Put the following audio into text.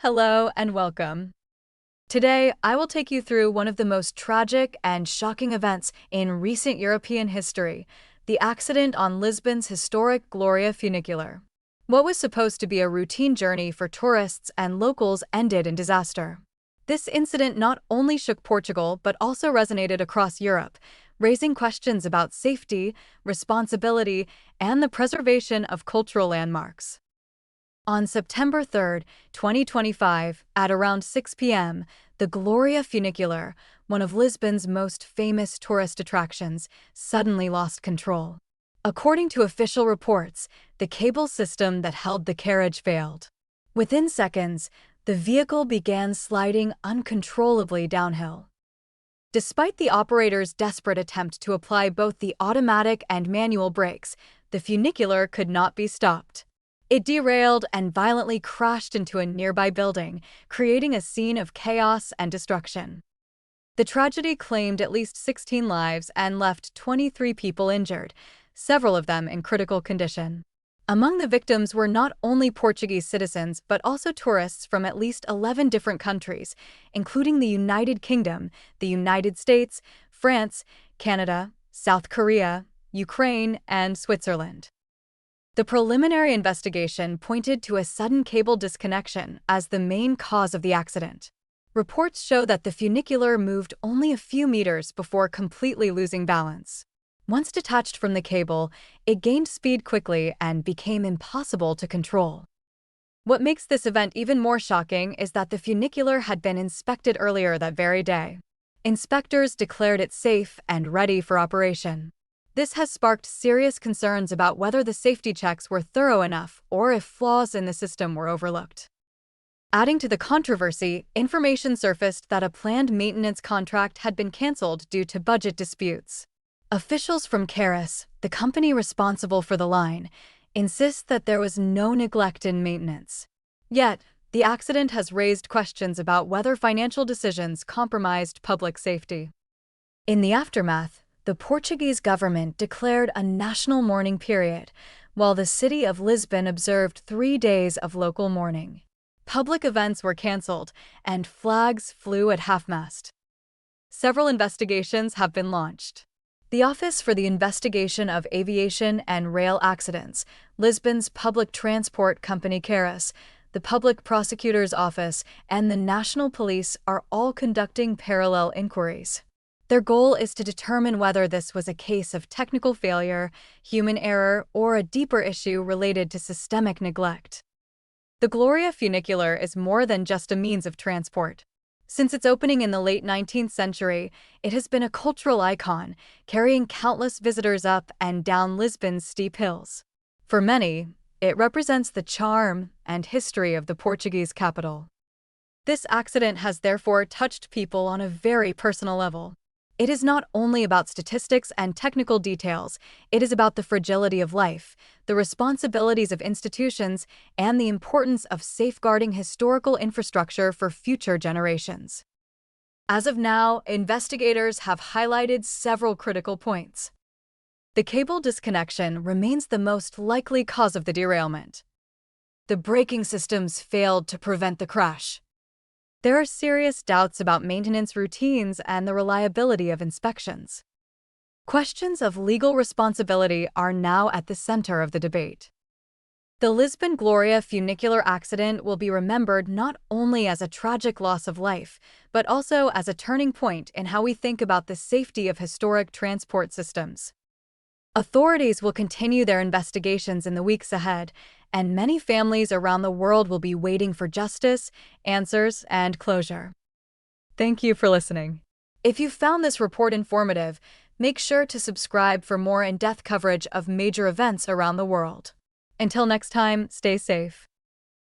Hello and welcome. Today, I will take you through one of the most tragic and shocking events in recent European history, the accident on Lisbon's historic Gloria Funicular. What was supposed to be a routine journey for tourists and locals ended in disaster. This incident not only shook Portugal but also resonated across Europe, raising questions about safety, responsibility, and the preservation of cultural landmarks. On September 3, 2025, at around 6 p.m., the Gloria Funicular, one of Lisbon's most famous tourist attractions, suddenly lost control. According to official reports, the cable system that held the carriage failed. Within seconds, the vehicle began sliding uncontrollably downhill. Despite the operator's desperate attempt to apply both the automatic and manual brakes, the funicular could not be stopped. It derailed and violently crashed into a nearby building, creating a scene of chaos and destruction. The tragedy claimed at least 16 lives and left 23 people injured, several of them in critical condition. Among the victims were not only Portuguese citizens but also tourists from at least 11 different countries, including the United Kingdom, the United States, France, Canada, South Korea, Ukraine, and Switzerland. The preliminary investigation pointed to a sudden cable disconnection as the main cause of the accident. Reports show that the funicular moved only a few meters before completely losing balance. Once detached from the cable, it gained speed quickly and became impossible to control. What makes this event even more shocking is that the funicular had been inspected earlier that very day. Inspectors declared it safe and ready for operation. This has sparked serious concerns about whether the safety checks were thorough enough or if flaws in the system were overlooked. Adding to the controversy, information surfaced that a planned maintenance contract had been cancelled due to budget disputes. Officials from Keras, the company responsible for the line, insist that there was no neglect in maintenance. Yet, the accident has raised questions about whether financial decisions compromised public safety. In the aftermath, the Portuguese government declared a national mourning period, while the city of Lisbon observed 3 days of local mourning. Public events were cancelled, and flags flew at half-mast. Several investigations have been launched. The Office for the Investigation of Aviation and Rail Accidents, Lisbon's public transport company Keras, the Public Prosecutor's Office, and the National Police are all conducting parallel inquiries. Their goal is to determine whether this was a case of technical failure, human error, or a deeper issue related to systemic neglect. The Gloria Funicular is more than just a means of transport. Since its opening in the late 19th century, it has been a cultural icon, carrying countless visitors up and down Lisbon's steep hills. For many, it represents the charm and history of the Portuguese capital. This accident has therefore touched people on a very personal level. It is not only about statistics and technical details, it is about the fragility of life, the responsibilities of institutions, and the importance of safeguarding historical infrastructure for future generations. As of now, investigators have highlighted several critical points. The cable disconnection remains the most likely cause of the derailment. The braking systems failed to prevent the crash. There are serious doubts about maintenance routines and the reliability of inspections. Questions of legal responsibility are now at the center of the debate. The Lisbon Gloria Funicular accident will be remembered not only as a tragic loss of life, but also as a turning point in how we think about the safety of historic transport systems. Authorities will continue their investigations in the weeks ahead, and many families around the world will be waiting for justice, answers, and closure. Thank you for listening. If you found this report informative, make sure to subscribe for more in-depth coverage of major events around the world. Until next time, stay safe.